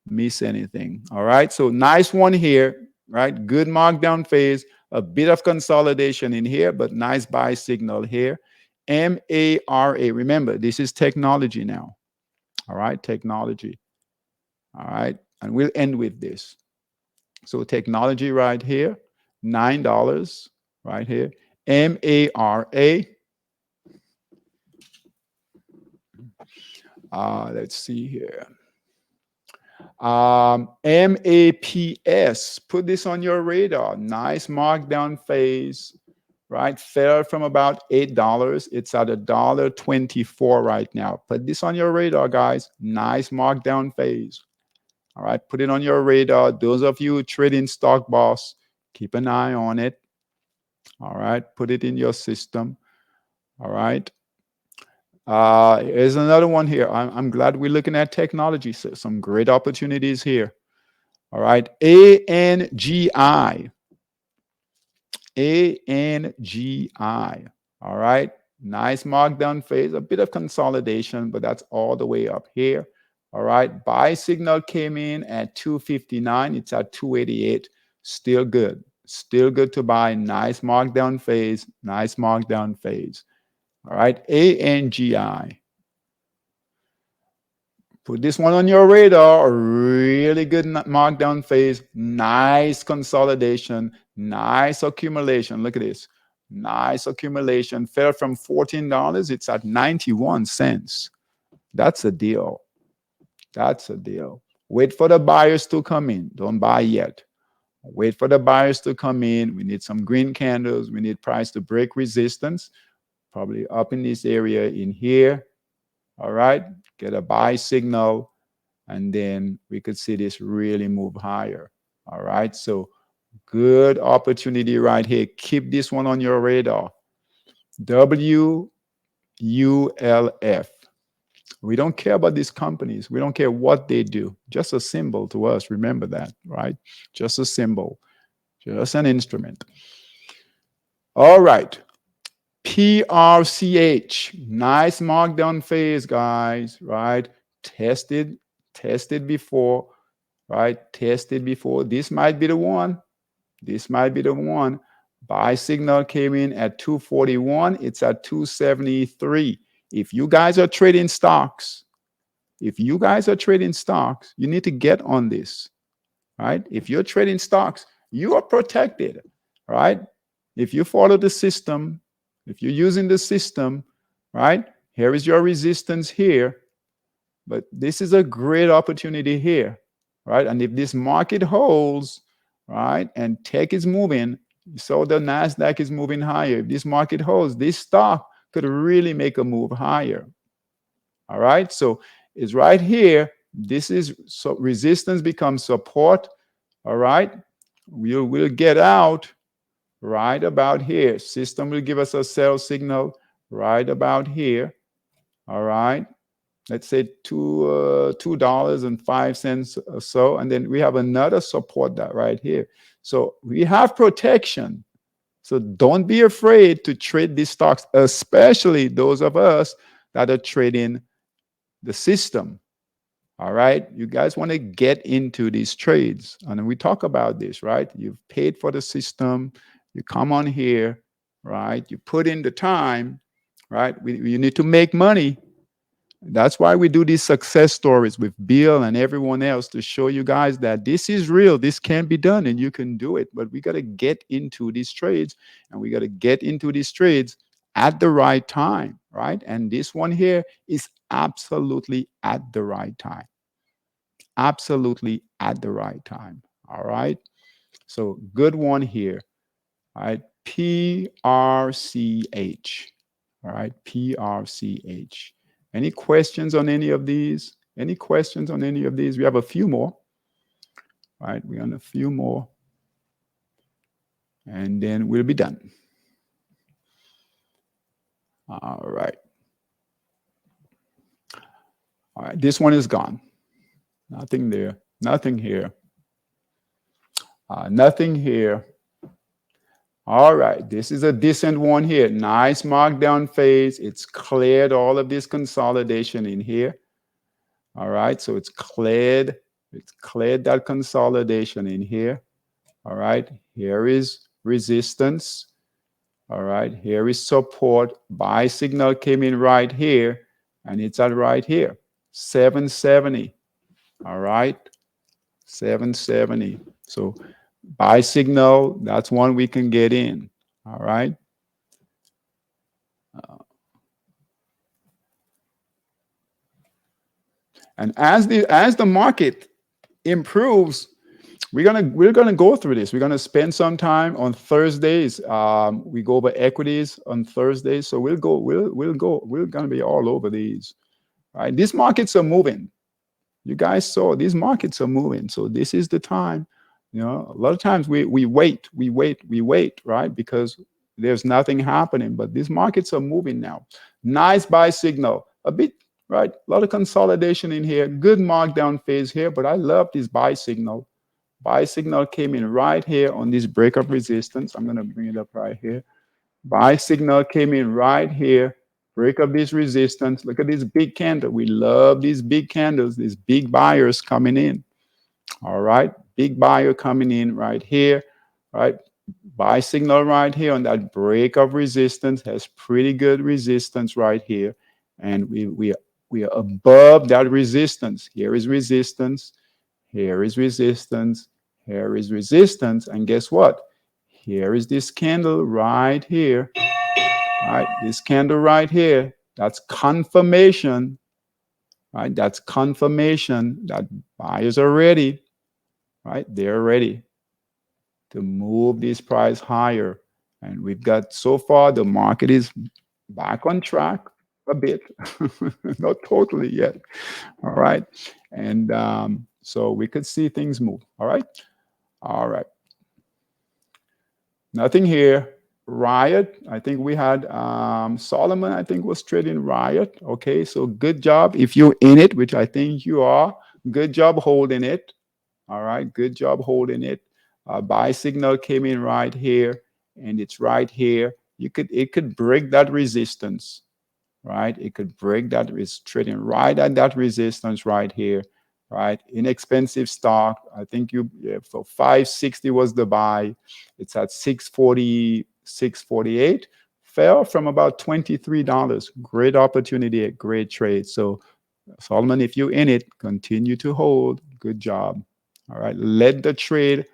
Speaker 1: miss anything. All right. So nice one here, right? Good markdown phase, a bit of consolidation in here, but nice buy signal here. MARA. Remember, this is technology now. All right. Technology. All right. And we'll end with this. So technology right here, $9 right here. MARA. Let's see here. MAPS. Put this on your radar. Nice markdown phase, right? Fell from about $8. It's at $1.24 right now. Put this on your radar, guys. Nice markdown phase. All right, put it on your radar. Those of you trading stock boss, keep an eye on it. All right, put it in your system. All right. Here's another one here. I'm glad we're looking at technology. So some great opportunities here. All right, ANGI. ANGI. All right, nice markdown phase, a bit of consolidation, but that's all the way up here. All right, buy signal came in at 259. It's at 288. Still good. Still good to buy. Nice markdown phase. Nice markdown phase. All right, ANGI. Put this one on your radar. Really good markdown phase. Nice consolidation. Nice accumulation. Look at this. Nice accumulation. Fell from $14. It's at 91 cents. That's a deal. That's a deal. Wait for the buyers to come in. Don't buy yet. Wait for the buyers to come in. We need some green candles. We need price to break resistance. Probably up in this area in here. All right. Get a buy signal. And then we could see this really move higher. All right. So good opportunity right here. Keep this one on your radar. WULF. We don't care about these companies. We don't care what they do. Just a symbol to us. Remember that, right? Just a symbol, just an instrument. All right. PRCH. Nice markdown phase, guys, right? Tested, tested before, right? Tested before. This might be the one. This might be the one. Buy signal came in at 241. It's at 273. If you guys are trading stocks, you need to get on this, right? If you're trading stocks, you are protected, right? If you follow the system, if you're using the system, right? Here is your resistance here, but this is a great opportunity here, right? And if this market holds, right, and tech is moving, so the Nasdaq is moving higher. If this market holds, this stock could really make a move higher. All right, so it's right here. This is so resistance becomes support. All right, we'll get out right about here. System will give us a sell signal right about here. All right, let's say $2.05 or so, and then we have another support that right here. So we have protection. So don't be afraid to trade these stocks, especially those of us that are trading the system. All right, you guys want to get into these trades, and we talk about this, right? You've paid for the system, you come on here, right? You put in the time, right? You need to make money. That's why we do these success stories with Bill and everyone else, to show you guys that this is real, this can be done, and you can do it. But we got to get into these trades, and we got to get into these trades at the right time, right? And this one here is absolutely at the right time. Absolutely at the right time. All right. So good one here. All right. PRCH. All right. PRCH. Any questions on any of these? Any questions on any of these? We have a few more. All right. We're on a few more. And then we'll be done. All right. All right. This one is gone. Nothing there. Nothing here. Nothing here. All right, this is a decent one here. Nice markdown phase. It's cleared all of this consolidation in here. All right, so it's cleared that consolidation in here. All right, here is resistance. All right, here is support. Buy signal came in right here, and it's at right here, 770. All right, 770. So buy signal, that's one we can get in. All right. And as the market improves, we're gonna go through this. We're gonna spend some time on Thursdays. We go over equities on Thursdays, so we're gonna be all over these. Right? These markets are moving. You guys saw these markets are moving. So this is the time. You know, a lot of times we wait, right? Because there's nothing happening. But these markets are moving now. Nice buy signal. A bit, right? A lot of consolidation in here. Good markdown phase here. But I love this buy signal. Buy signal came in right here on this breakup resistance. I'm going to bring it up right here. Buy signal came in right here. Break up this resistance. Look at this big candle. We love these big candles, these big buyers coming in. All right. Big buyer coming in right here. Right. Buy signal right here on that break of resistance. Has pretty good resistance right here. And we are above that resistance. Here is resistance. Here is resistance. Here is resistance. And guess what? Here is this candle right here. Right, this candle right here, that's confirmation, right? That's confirmation that buyers are ready, right? They're ready to move this price higher. And we've got, so far, the market is back on track a bit, not totally yet, all right? And so we could see things move, all right? All right. Nothing here. Riot. I think we had Solomon, I think, was trading Riot. Okay, so good job. If you're in it, which I think you are, good job holding it. All right, good job holding it. Buy signal came in right here, and it's right here. It could break that resistance, right? It could break that. It's trading right at that resistance right here, right? Inexpensive stock. I think for 560 was the buy. It's at 640, 648. Fell from about $23. Great opportunity, a great trade. So Solomon, if you're in it, continue to hold. Good job. All right. Let the trade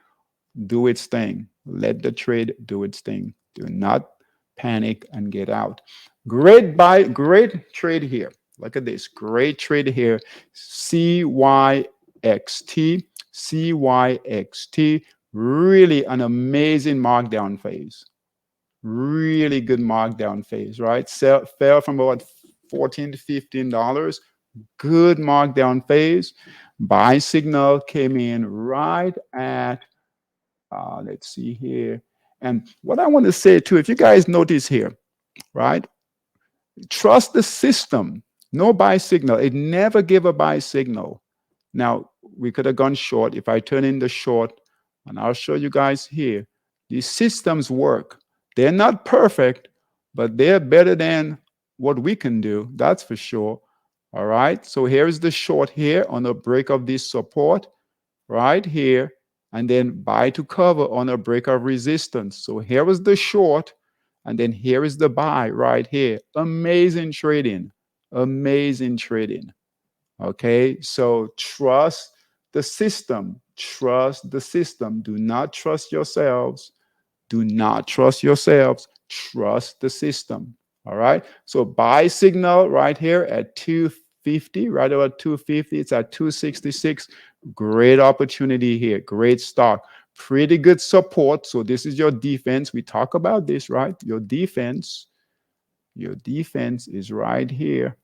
Speaker 1: do its thing. Let the trade do its thing. Do not panic and get out. Great trade here. Look at this. Great trade here. CYXT. CYXT. Really an amazing markdown phase. Really good markdown phase, right? Fell from about $14 to $15. Good markdown phase. Buy signal came in right at let's see here. And what I want to say too, if you guys notice here, right? Trust the system. No buy signal. It never gave a buy signal. Now, we could have gone short. If I turn in the short, and I'll show you guys here, these systems work. They're not perfect, but they're better than what we can do. That's for sure. All right. So here's the short here on the break of this support right here, and then buy to cover on a break of resistance. So here was the short, and then here is the buy right here. Amazing trading. Amazing trading. Okay, so trust the system. Trust the system. Do not trust yourselves. Do not trust yourselves. Trust the system. All right. So buy signal right here at 250, right about 250. It's at 266. Great opportunity here. Great stock. Pretty good support. So this is your defense. We talk about this, right? Your defense is right here.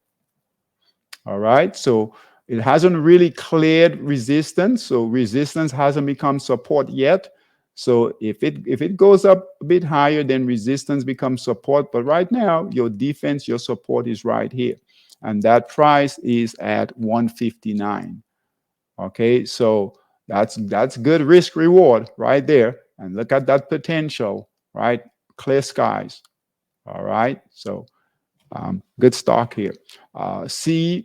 Speaker 1: All right. So it hasn't really cleared resistance. So resistance hasn't become support yet. So if it goes up a bit higher, then resistance becomes support. But right now, your defense, your support is right here. And that price is at 159. Okay, so that's good risk reward right there. And look at that potential, right? Clear skies. All right. So good stock here. CYXT.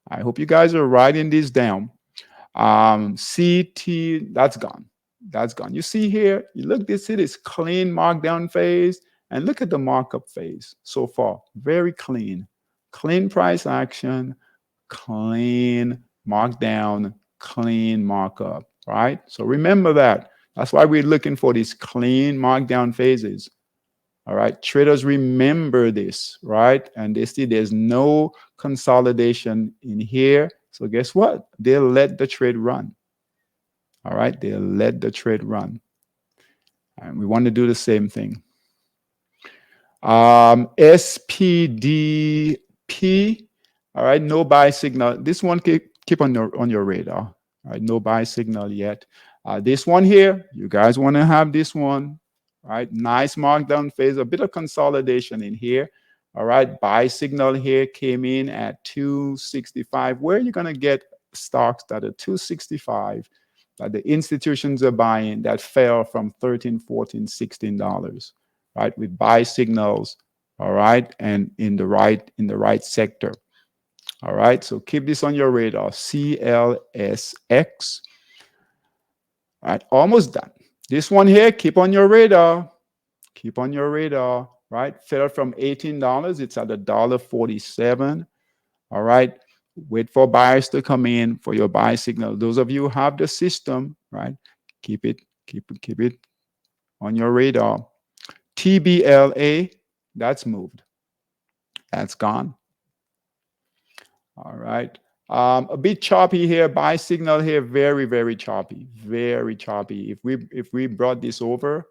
Speaker 1: I hope you guys are writing this down. CT, that's gone. That's gone. You see here, you look this, it is clean markdown phase, and look at the markup phase so far. Very clean. Clean price action, clean markdown, clean markup, right? So remember that. That's why we're looking for these clean markdown phases. All right, traders remember this, right? And they see there's no consolidation in here. So guess what? They'll let the trade run. All right, they'll let the trade run. And we want to do the same thing. SPDP. All right, no buy signal. This one keep on your radar. All right, no buy signal yet. This one here, you guys want to have this one. All right, nice markdown phase, a bit of consolidation in here. All right, buy signal here came in at 265. Where are you going to get stocks that are 265 that the institutions are buying that fell from $13, $14, $16, right? With buy signals, all right, and in the right sector. All right, so keep this on your radar. CLSX. All right, almost done. This one here, keep on your radar. Keep on your radar, right? Fell from $18. It's at $1.47. All right. Wait for buyers to come in for your buy signal. Those of you who have the system, right? Keep it on your radar. TBLA, that's moved. That's gone. All right. A bit choppy here. Buy signal here, very, very choppy. Very choppy. If we brought this over,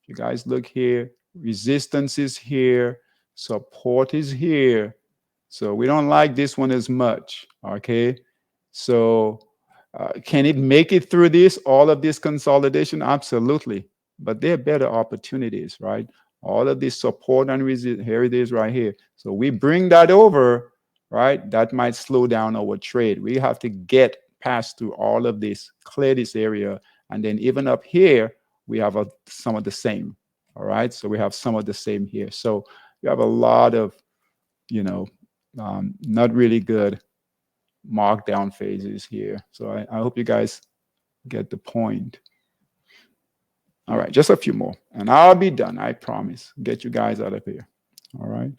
Speaker 1: you guys look here, resistance is here, support is here. So we don't like this one as much, okay? So can it make it through this, all of this consolidation? Absolutely. but they're better opportunities, right? All of this support and resistance, here it is right here. So we bring that over, right? That might slow down our trade. We have to get past through all of this, clear this area, and then even up here, we have some of the same. All right, so we have some of the same here. So you have a lot of, you know, not really good markdown phases here. So I hope you guys get the point. All right, just a few more, and I'll be done. I promise. Get you guys out of here. All right.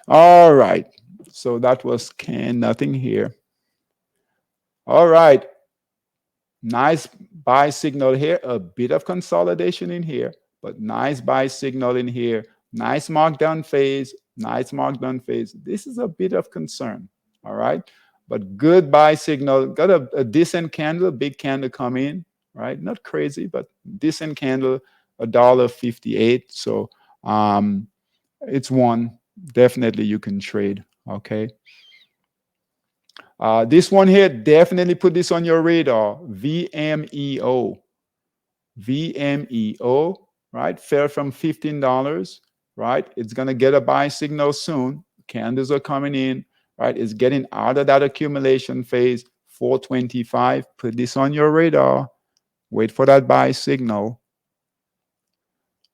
Speaker 1: All right. So that was can nothing here. All right. Nice buy signal here. A bit of consolidation in here, but nice buy signal in here. Nice markdown phase. Nice markdown phase. This is a bit of concern. All right. But good buy signal. Got a decent candle, big candle come in. Right. Not crazy, but decent candle. $1.58. So it's one definitely you can trade. Okay. This one here, definitely put this on your radar. VMEO. VMEO, right? Fell from $15, right? It's going to get a buy signal soon. Candles are coming in, right? It's getting out of that accumulation phase. 425. Put this on your radar. Wait for that buy signal.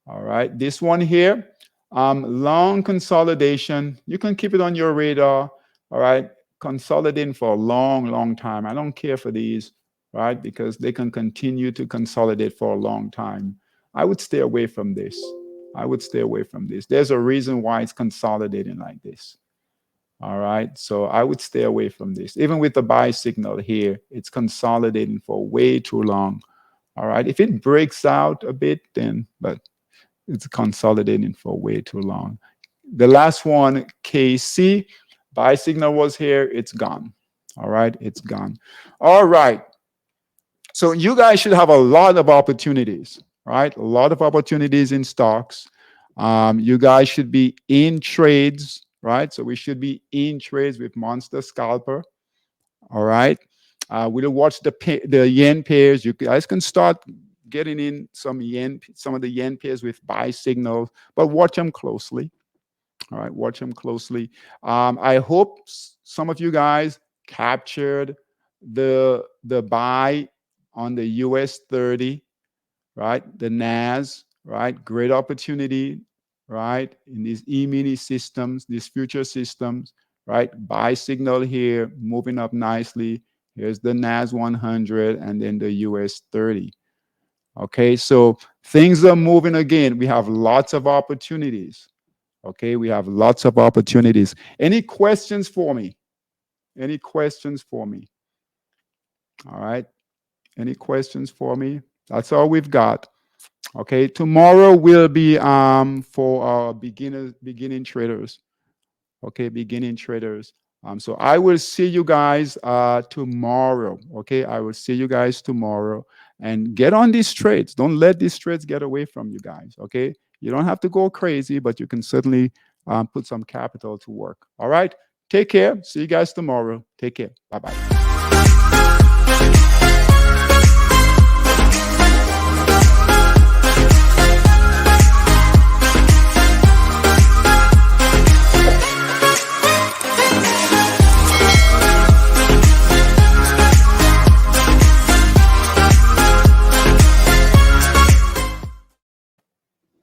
Speaker 1: All right. This one here, long consolidation. You can keep it on your radar. All right. Consolidating for a long, long time. I don't care for these, right? Because they can continue to consolidate for a long time. I would stay away from this. I would stay away from this. There's a reason why it's consolidating like this. All right. So I would stay away from this. Even with the buy signal here, it's consolidating for way too long. All right. If it breaks out a bit, then, but it's consolidating for way too long. The last one, KC, buy signal was here. It's gone. All right. It's gone. All right. So you guys should have a lot of opportunities, right? A lot of opportunities in stocks. You guys should be in trades, right? So we should be in trades with Monster Scalper. All right. We'll watch the yen pairs. You guys can start getting in some of the yen pairs with buy signals, but watch them closely. All right, watch them closely. I hope some of you guys captured the buy on the US 30, right? The NAS, right? Great opportunity, right? In these E-mini systems, these future systems, right? Buy signal here, moving up nicely. Here's the NAS 100 and then the US 30. Okay, so things are moving again. We have lots of opportunities. Okay, we have lots of opportunities. Any questions for me? Any questions for me? All right. Any questions for me? That's all we've got. Okay, tomorrow will be for our beginning traders. Okay, beginning traders. So I will see you guys tomorrow. Okay, I will see you guys tomorrow. And get on these trades. Don't let these trades get away from you guys. Okay, you don't have to go crazy, but you can certainly put some capital to work. All right, take care. See you guys tomorrow. Take care. Bye bye.